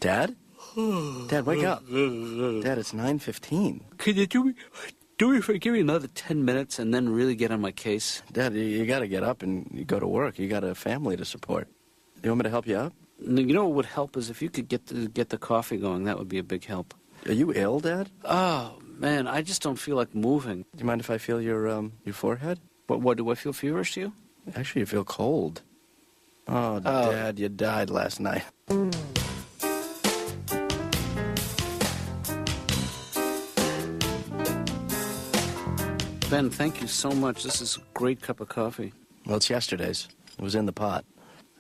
Dad? Dad, wake up. Dad, it's 9:15. Can you do me give me another 10 minutes and then really get on my case? Dad, you got to get up and you go to work. You got a family to support. You want me to help you out? You know what would help is if you could get the coffee going. That would be a big help. Are you ill, Dad? Oh, man, I just don't feel like moving. Do you mind if I feel your forehead? What, do I feel feverish to you? Actually, you feel cold. Oh, Dad, you died last night. Ben, thank you so much. This is a great cup of coffee. Well, it's yesterday's. It was in the pot.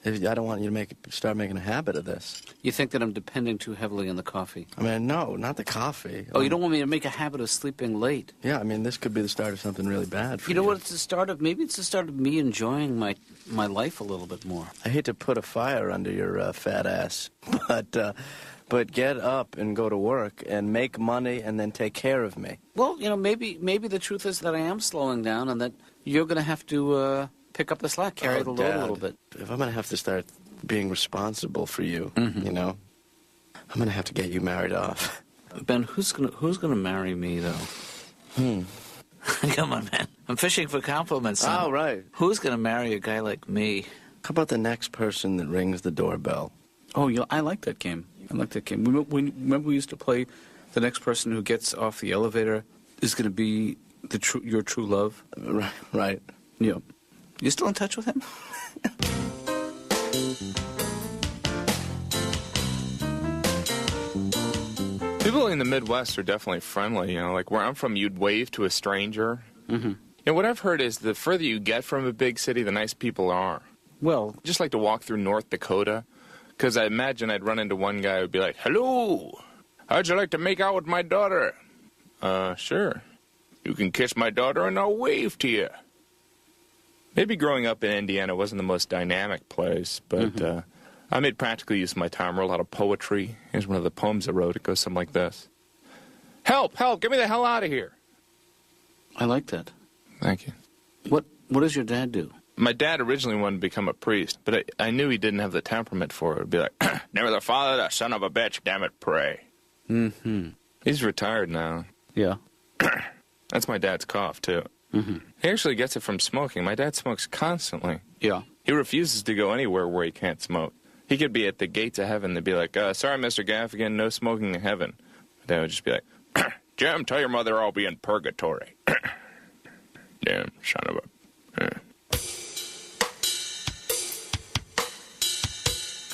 I don't want you to start making a habit of this. You think that I'm depending too heavily on the coffee? I mean, no, not the coffee. Oh, you don't want me to make a habit of sleeping late? Yeah, I mean, this could be the start of something really bad for you. You know what? It's the start of, maybe it's the start of me enjoying my life a little bit more. I hate to put a fire under your fat ass, but get up and go to work and make money and then take care of me. Well, you know, maybe the truth is that I am slowing down and that you're going to have to pick up the slack, carry the load Dad, a little bit. If I'm going to have to start being responsible for you, you know, I'm going to have to get you married off. Ben, who's gonna marry me, though? Come on, man. I'm fishing for compliments. Oh, right. Who's going to marry a guy like me? How about the next person that rings the doorbell? Oh, I like that game. I like that game. Remember we used to play the next person who gets off the elevator is going to be your true love? Right. Yeah. You still in touch with him? People in the Midwest are definitely friendly. You know, like where I'm from, you'd wave to a stranger. Mm-hmm. You know, what I've heard is the further you get from a big city, the nice people are. Well, Just like to walk through North Dakota, because I imagine I'd run into one guy who would be like, "Hello, how'd you like to make out with my daughter?" Sure. You can kiss my daughter and I'll wave to you. Maybe growing up in Indiana wasn't the most dynamic place, but I made practical use of my time, wrote a lot of poetry. Here's one of the poems I wrote. It goes something like this. Help, help, get me the hell out of here. I like that. Thank you. What does your dad do? My dad originally wanted to become a priest, but I knew he didn't have the temperament for it. It would be like, never the father, the son of a bitch, damn it, pray. Mm-hmm. He's retired now. Yeah. That's my dad's cough, too. Mm-hmm. He actually gets it from smoking. My dad smokes constantly. Yeah. He refuses to go anywhere where he can't smoke. He could be at the gates of heaven. They'd be like, sorry, Mr. Gaffigan, no smoking in heaven. My dad would just be like, Jim, tell your mother I'll be in purgatory. Damn, son of a...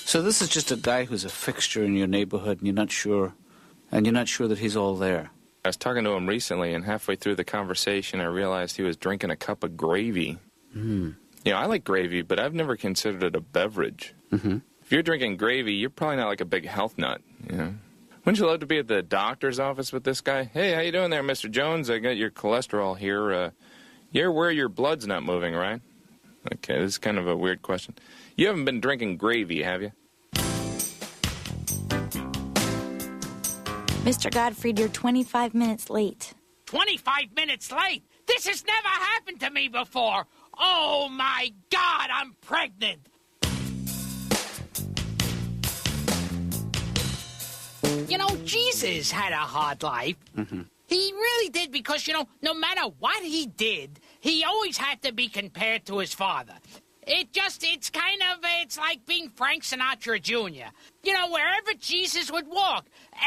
So this is just a guy who's a fixture in your neighborhood, and you're not sure that he's all there. I was talking to him recently, and halfway through the conversation, I realized he was drinking a cup of gravy. Mm. You know, I like gravy, but I've never considered it a beverage. Mm-hmm. If you're drinking gravy, you're probably not like a big health nut, you know? Wouldn't you love to be at the doctor's office with this guy? Hey, how you doing there, Mr. Jones? I got your cholesterol here. You're where your blood's not moving, right? Okay, this is kind of a weird question. You haven't been drinking gravy, have you? Mr. Gottfried, you're 25 minutes late. 25 minutes late? This has never happened to me before. Oh, my God, I'm pregnant. You know, Jesus had a hard life. Mm-hmm. He really did because, you know, no matter what he did, he always had to be compared to his father. It's like being Frank Sinatra Jr. You know, wherever Jesus would walk,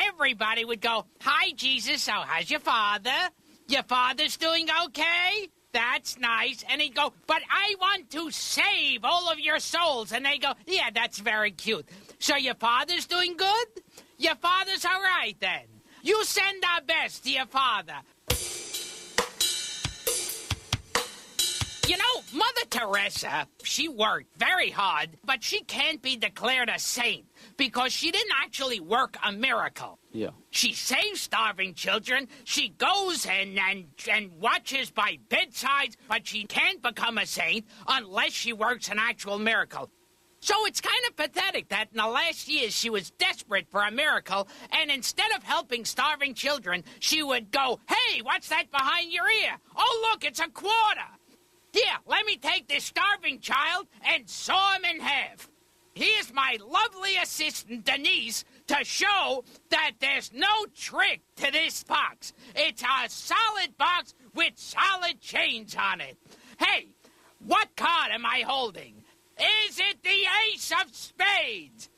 everybody would go, "Hi, Jesus, so how's your father? Your father's doing okay? That's nice." And he'd go, "But I want to save all of your souls." And they go, "Yeah, that's very cute. So your father's doing good? Your father's all right, then. You send our best to your father." You know, Mother Teresa, she worked very hard, but she can't be declared a saint because she didn't actually work a miracle. Yeah. She saves starving children, she goes and watches by bedsides, but she can't become a saint unless she works an actual miracle. So it's kind of pathetic that in the last years she was desperate for a miracle, and instead of helping starving children, she would go, "Hey, what's that behind your ear? Oh, look, it's a quarter. Here, let me take this starving child and saw him in half. Here's my my lovely assistant, Denise, to show that there's no trick to this box. It's a solid box with solid chains on it. Hey, what card am I holding? Is it the Ace of Spades?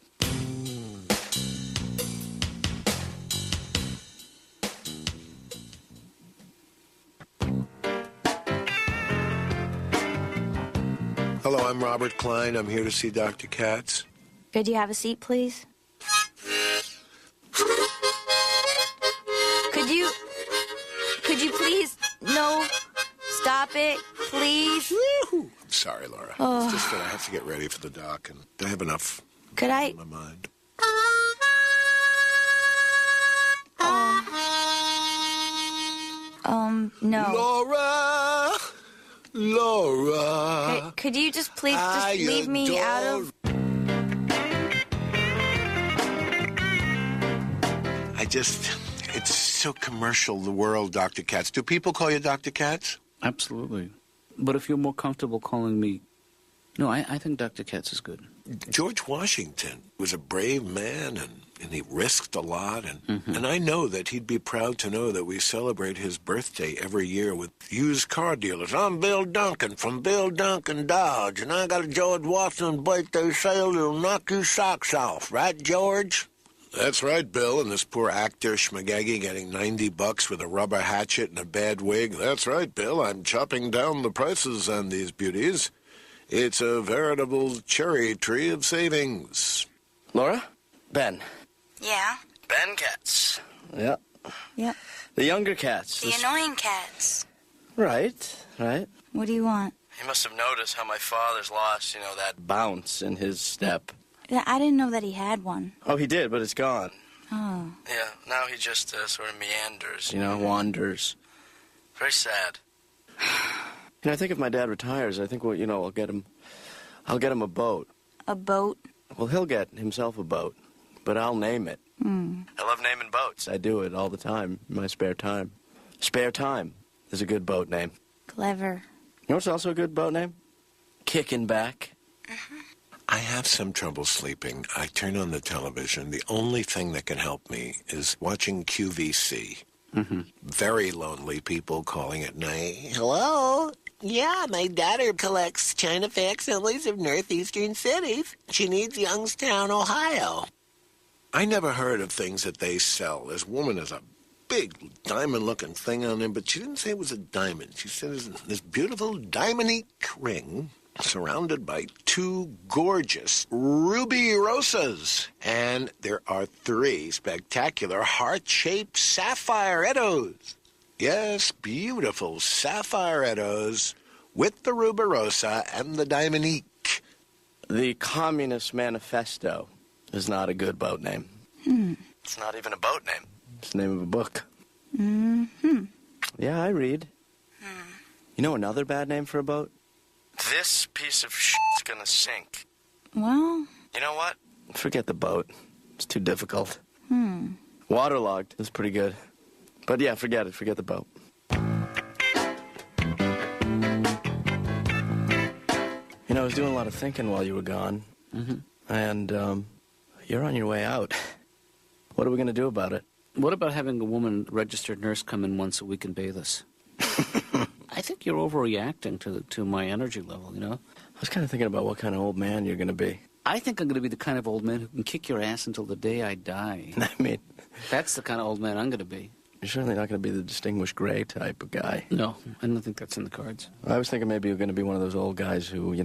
Hello, I'm Robert Klein. I'm here to see Dr. Katz. Could you have a seat, please? Could you please? No. Stop it, please. Woo-hoo. I'm sorry, Laura. Oh. It's just that I have to get ready for the doc, and I have enough Could I? in my mind. No. Laura. Could you just please just leave me out of... It's so commercial, the world, Dr. Katz. Do people call you Dr. Katz? Absolutely. But if you're more comfortable calling me... No, I think Dr. Katz is good. George Washington was a brave man, and he risked a lot, and I know that he'd be proud to know that we celebrate his birthday every year with used car dealers. I'm Bill Duncan from Bill Duncan Dodge, and I got a George Washington birthday sale that'll knock your socks off. Right, George? That's right, Bill, and this poor actor Schmagaggy getting $90 with a rubber hatchet and a bad wig. That's right, Bill, I'm chopping down the prices on these beauties. It's a veritable cherry tree of savings. Laura? Ben. Yeah? Ben Katz. Yeah. Yep. The younger Katz. The annoying cats. Right. What do you want? He must have noticed how my father's lost, that bounce in his step. I didn't know that he had one. Oh, he did, but it's gone. Oh. Yeah, now he just sort of meanders, wanders. Very sad. I think if my dad retires, I think, I'll get him a boat. A boat? Well, he'll get himself a boat, but I'll name it. I love naming boats. I do it all the time in my spare time. Spare Time is a good boat name. Clever. You know what's also a good boat name? Kicking Back. I have some trouble sleeping. I turn on the television. The only thing that can help me is watching QVC. Very lonely people calling at night. Hello? Yeah, my daughter collects China facsimiles of northeastern cities. She needs Youngstown, Ohio. I never heard of things that they sell. This woman has a big diamond-looking thing on him, but she didn't say it was a diamond. She said it's this beautiful diamond-y ring surrounded by two gorgeous ruby rosas. And there are 3 spectacular heart-shaped sapphirettos. Yes, beautiful sapphirettos with the ruberosa and the diamondique. The Communist Manifesto is not a good boat name. It's not even a boat name. It's the name of a book. Yeah, I read. You know another bad name for a boat? This piece of shit's gonna sink. Well... You know what? Forget the boat. It's too difficult. Waterlogged is pretty good. But yeah, forget it. Forget the boat. I was doing a lot of thinking while you were gone. And you're on your way out. What are we going to do about it? What about having a woman registered nurse come in once a week and bathe us? I think you're overreacting to my energy level, I was kind of thinking about what kind of old man you're going to be. I think I'm going to be the kind of old man who can kick your ass until the day I die. I mean... That's the kind of old man I'm going to be. You're certainly not going to be the distinguished gray type of guy. No, I don't think that's in the cards. I was thinking maybe you're going to be one of those old guys who,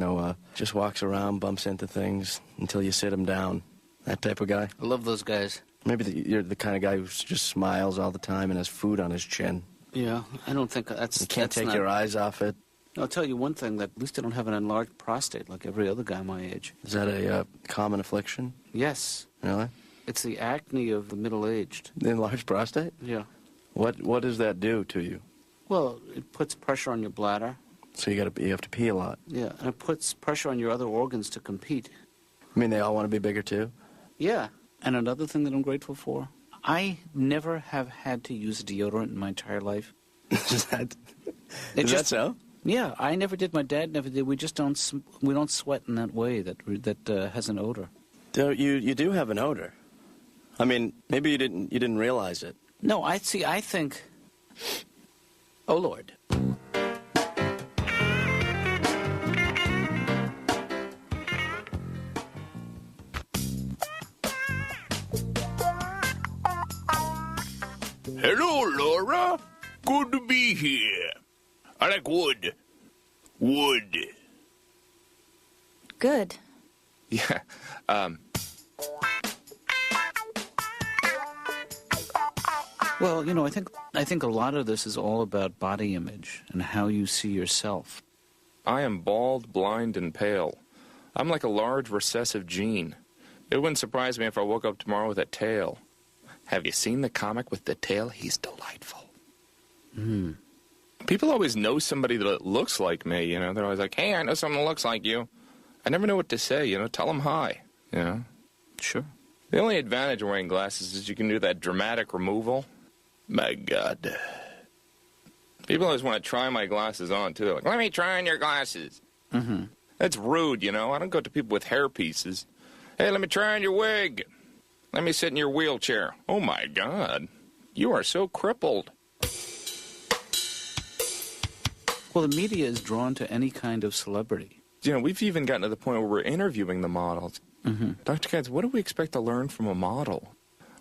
just walks around, bumps into things until you sit him down. That type of guy. I love those guys. Maybe you're the kind of guy who just smiles all the time and has food on his chin. Yeah, I don't think that's... You can't take your eyes off it. I'll tell you one thing, that at least I don't have an enlarged prostate like every other guy my age. Is that a common affliction? Yes. Really? It's the acne of the middle-aged. The enlarged prostate? Yeah. What does that do to you? Well, it puts pressure on your bladder. So you have to pee a lot. Yeah, and it puts pressure on your other organs to compete. You mean they all want to be bigger too? Yeah. And another thing that I'm grateful for, I never have had to use deodorant in my entire life. Is that so? Yeah, I never did. My dad never did. We just don't sweat in that way that has an odor. You do have an odor. I mean, maybe you didn't realize it. No, I think... Oh, Lord. Hello, Laura. Good to be here. I like wood. Wood. Good. Yeah, Well, you know, I think a lot of this is all about body image and how you see yourself. I am bald, blind, and pale. I'm like a large recessive gene. It wouldn't surprise me if I woke up tomorrow with a tail. Have you seen the comic with the tail? He's delightful. People always know somebody that looks like me, you know. They're always like, hey, I know someone that looks like you. I never know what to say, you know. Tell them hi, you know. Sure. The only advantage of wearing glasses is you can do that dramatic removal. My God. People always want to try my glasses on, too. They're like, let me try on your glasses. Mm-hmm. That's rude, you know. I don't go to people with hair pieces. Hey, let me try on your wig. Let me sit in your wheelchair. Oh, my God. You are so crippled. Well, the media is drawn to any kind of celebrity. You know, we've even gotten to the point where we're interviewing the models. Mm-hmm. Dr. Katz, what do we expect to learn from a model?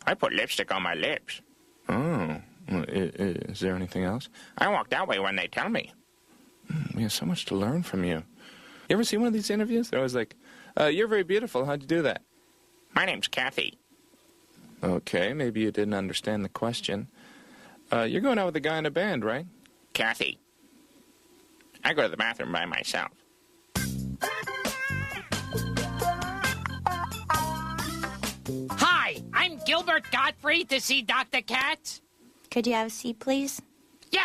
I put lipstick on my lips. Oh. Is there anything else? I walk that way when they tell me. We have so much to learn from you. You ever see one of these interviews? They're always like, you're very beautiful. How'd you do that? My name's Kathy. Okay, maybe you didn't understand the question. You're going out with a guy in a band, right? Kathy. I go to the bathroom by myself. Hi, I'm Gilbert Godfrey to see Dr. Katz. Could you have a seat, please? Yeah,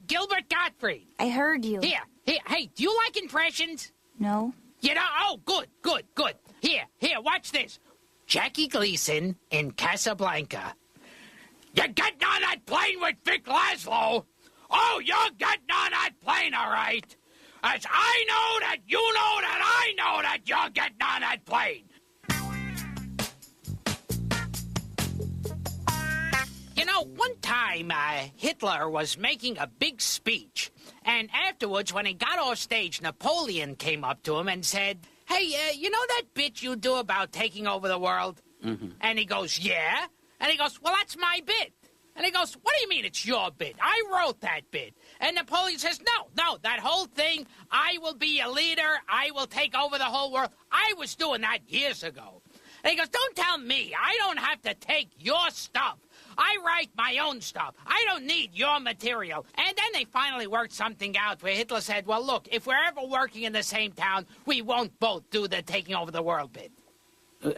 Gilbert Godfrey. I heard you. Here, hey, do you like impressions? No? You know, oh, good. Here, watch this. Jackie Gleason in Casablanca. You're getting on that plane with Vic Laszlo? Oh, you're getting on that plane, all right. As I know that you know that I know that you're getting on that plane. You know, one time Hitler was making a big speech, and afterwards, when he got off stage, Napoleon came up to him and said, hey, you know that bit you do about taking over the world? Mm-hmm. And he goes, yeah. And he goes, well, that's my bit. And he goes, what do you mean it's your bit? I wrote that bit. And Napoleon says, no, that whole thing, I will be a leader, I will take over the whole world. I was doing that years ago. And he goes, don't tell me, I don't have to take your stuff. I write my own stuff. I don't need your material. And then they finally worked something out where Hitler said, well, look, if we're ever working in the same town, we won't both do the taking over the world bit.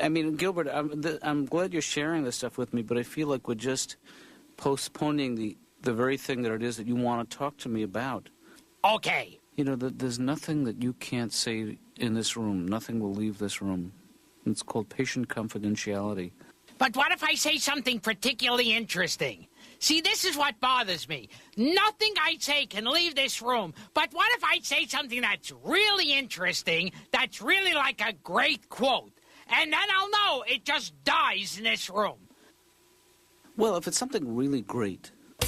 I mean, Gilbert, I'm glad you're sharing this stuff with me, but I feel like we're just postponing the very thing that it is that you want to talk to me about. Okay. You know, there's nothing that you can't say in this room. Nothing will leave this room. It's called patient confidentiality. But what if I say something particularly interesting? See, this is what bothers me. Nothing I say can leave this room. But what if I say something that's really interesting, that's really like a great quote? And then I'll know it just dies in this room. Well, if it's something really great. Do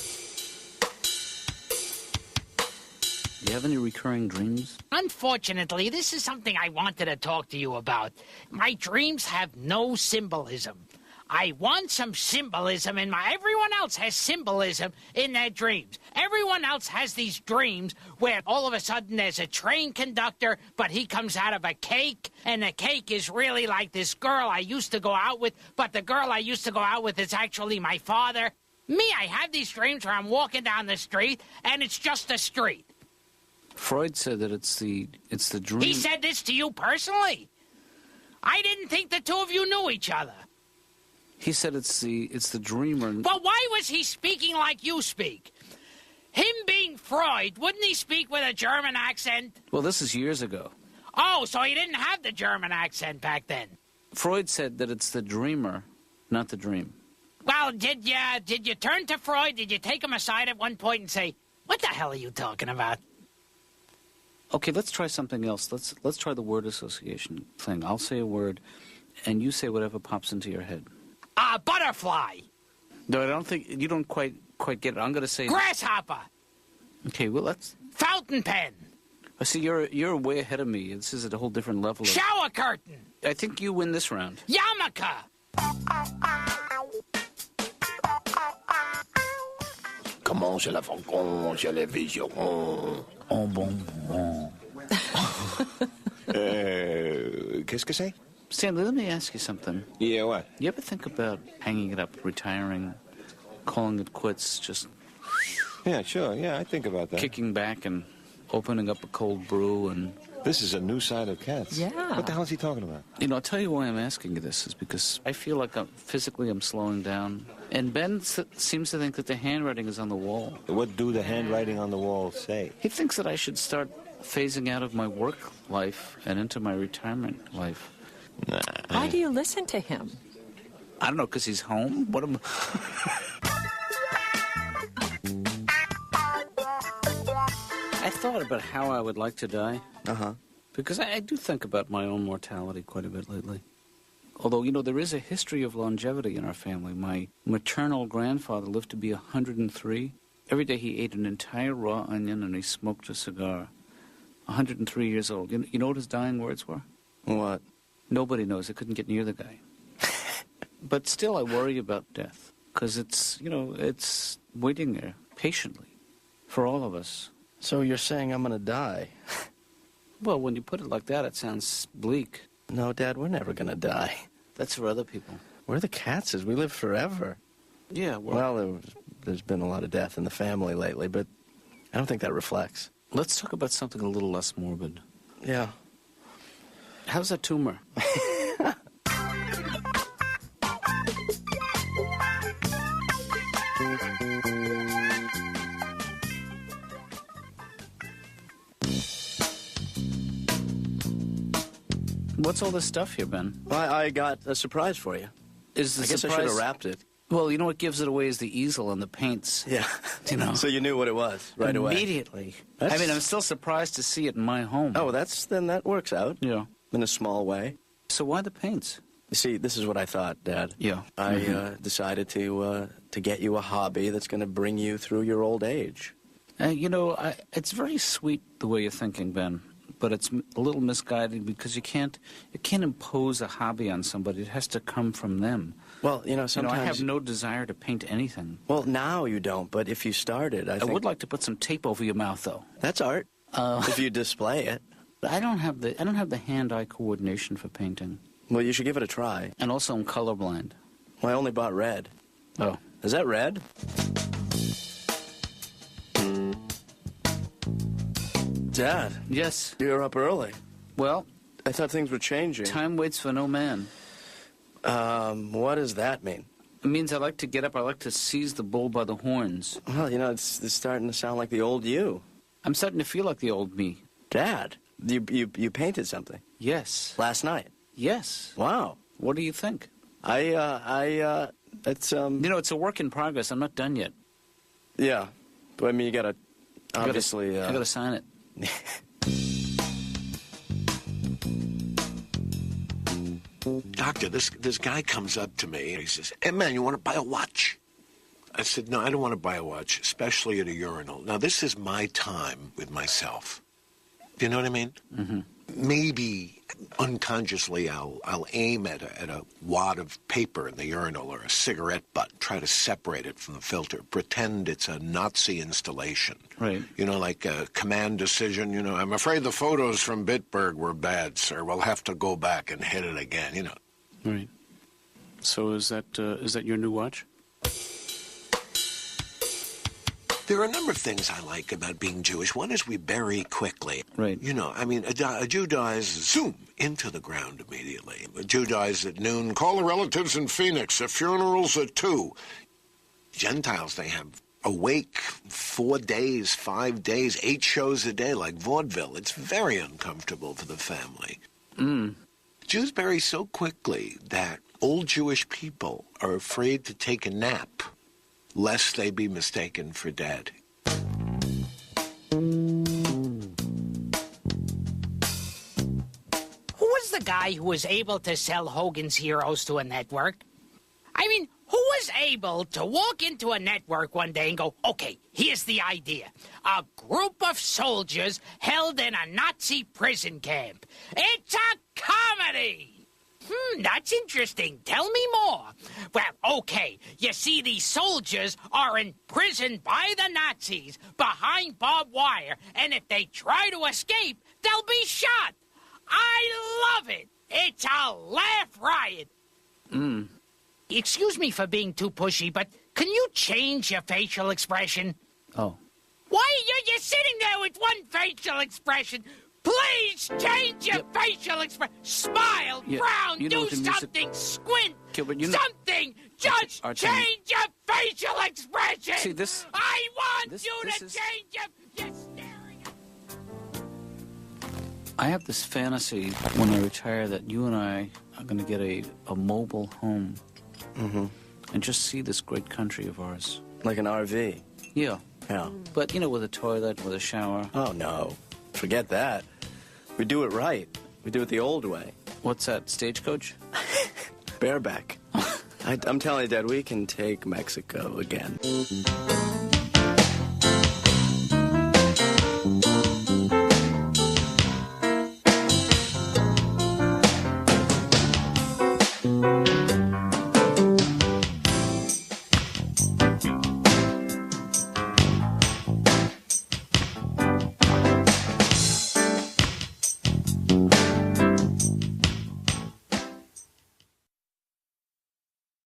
you have any recurring dreams? Unfortunately, this is something I wanted to talk to you about. My dreams have no symbolism. I want some symbolism in my... Everyone else has symbolism in their dreams. Everyone else has these dreams where all of a sudden there's a train conductor, but he comes out of a cake, and the cake is really like this girl I used to go out with, but the girl I used to go out with is actually my father. Me, I have these dreams where I'm walking down the street, and it's just a street. Freud said that it's the dream. He said this to you personally? I didn't think the two of you knew each other. He said it's the dreamer. But why was he speaking like you speak? Him being Freud, wouldn't he speak with a German accent? Well, this is years ago. Oh, so he didn't have the German accent back then. Freud said that it's the dreamer, not the dream. Well, did you turn to Freud? Did you take him aside at one point and say, what the hell are you talking about? Okay, let's try something else. Let's try the word association thing. I'll say a word, and you say whatever pops into your head. Butterfly. No, I don't think you don't quite get it. I'm going to say Grasshopper. Okay, well let's. Fountain pen. I see you're way ahead of me. This is at a whole different level. Shower curtain. I think you win this round. Yarmulke. Comment je la faucon, je la vision. Oh, bon. Qu'est-ce que c'est? Stanley, let me ask you something. Yeah, what? You ever think about hanging it up, retiring, calling it quits, just Yeah, sure. Yeah, I think about that. kicking back and opening up a cold brew and... This is a new side of Katz. Yeah. What the hell is he talking about? You know, I'll tell you why I'm asking you this is because I feel like I'm slowing down. And Ben seems to think that the handwriting is on the wall. What do the handwriting on the wall say? He thinks that I should start phasing out of my work life and into my retirement life. Nah. Why do you listen to him? I don't know, because he's home? What am I thought about how I would like to die. Uh-huh. Because I do think about my own mortality quite a bit lately. Although, you know, there is a history of longevity in our family. My maternal grandfather lived to be 103. Every day he ate an entire raw onion and he smoked a cigar. 103 years old. You know what his dying words were? What? Nobody knows. I couldn't get near the guy. But still, I worry about death. Because it's, you know, it's waiting there patiently for all of us. So you're saying I'm going to die? Well, when you put it like that, it sounds bleak. No, Dad, we're never going to die. That's for other people. We're the Katzes. We live forever. Yeah, Well, there's been a lot of death in the family lately, but I don't think that reflects. let's talk about something a little less morbid. Yeah. How's that tumor? What's all this stuff here, Ben? I got a surprise for you. Is the I guess I should have wrapped it. Well, you know what gives it away is the easel and the paints. Yeah. You know. So you knew what it was right away. Immediately. That's- I mean, I'm still surprised to see it in my home. Oh, then that works out Yeah. in a small way. So why the paints? You see, this is what I thought, Dad. Yeah. I decided to get you a hobby that's going to bring you through your old age. You know, it's very sweet the way you're thinking, Ben, but it's a little misguided because you can't impose a hobby on somebody. It has to come from them. Well, you know, sometimes... I have no desire to paint anything. Well, now you don't, but if you started, I think... would like to put some tape over your mouth, though. That's art, if you display it. I don't have the hand-eye coordination for painting, Well, you should give it a try. and also I'm colorblind. Well, I only bought red. Oh, Is that red? Dad, yes. you're up early. Well, I thought things were changing. time waits for no man. What does that mean? It means I like to get up. I like to seize the bull by the horns. Well, you know, it's starting to sound like the old you. I'm starting to feel like the old me. Dad, you painted something Yes. last night. Yes. Wow. What do you think? It's, You know, it's a work in progress. I'm not done yet. yeah. But, I mean, you gotta, I gotta- obviously, I gotta sign it. Doctor, this guy comes up to me and he says, "Hey, man, you want to buy a watch?" I said, "No, I don't want to buy a watch, especially at a urinal." Now, this is my time with myself. Do you know what I mean? Mm-hmm. Maybe unconsciously I'll aim at a wad of paper in the urinal or a cigarette butt, try to separate it from the filter, pretend it's a Nazi installation. Right. You know, like a command decision, you know, "I'm afraid the photos from Bitburg were bad, sir. We'll have to go back and hit it again," you know. Right. So is that your new watch? There are a number of things I like about being Jewish. One is we bury quickly. Right. You know, I mean, a Jew dies, zoom, into the ground immediately. A Jew dies at noon, call the relatives in Phoenix. The funeral's at 2. Gentiles, they have awake 4 days, 5 days, 8 shows a day, like vaudeville. It's very uncomfortable for the family. Jews bury so quickly that old Jewish people are afraid to take a nap, lest they be mistaken for dead. Who is the the guy who was able to sell Hogan's Heroes to a network? I mean, who was able to walk into a network one day and go, okay, here's the idea. A group of soldiers held in a Nazi prison camp. It's a comedy! That's interesting. Tell me more. Well, okay, you see, these soldiers are imprisoned by the Nazis behind barbed wire, and if they try to escape, they'll be shot. I love it. It's a laugh riot. Excuse me for being too pushy, but can you change your facial expression? Oh. Why are you sitting there with one facial expression? Please change your facial expression. Smile, frown, do something, squint, Gilbert, something. Just change your facial expression. See, this... I want you to change your... You're staring at... I have this fantasy when I retire that you and I are going to get a mobile home. And just see this great country of ours. Like an RV? Yeah. Yeah. But, you know, with a toilet, with a shower. Oh, no. Forget that. We do it right. We do it the old way. What's that, stagecoach? Bareback. I'm telling you, Dad, we can take Mexico again.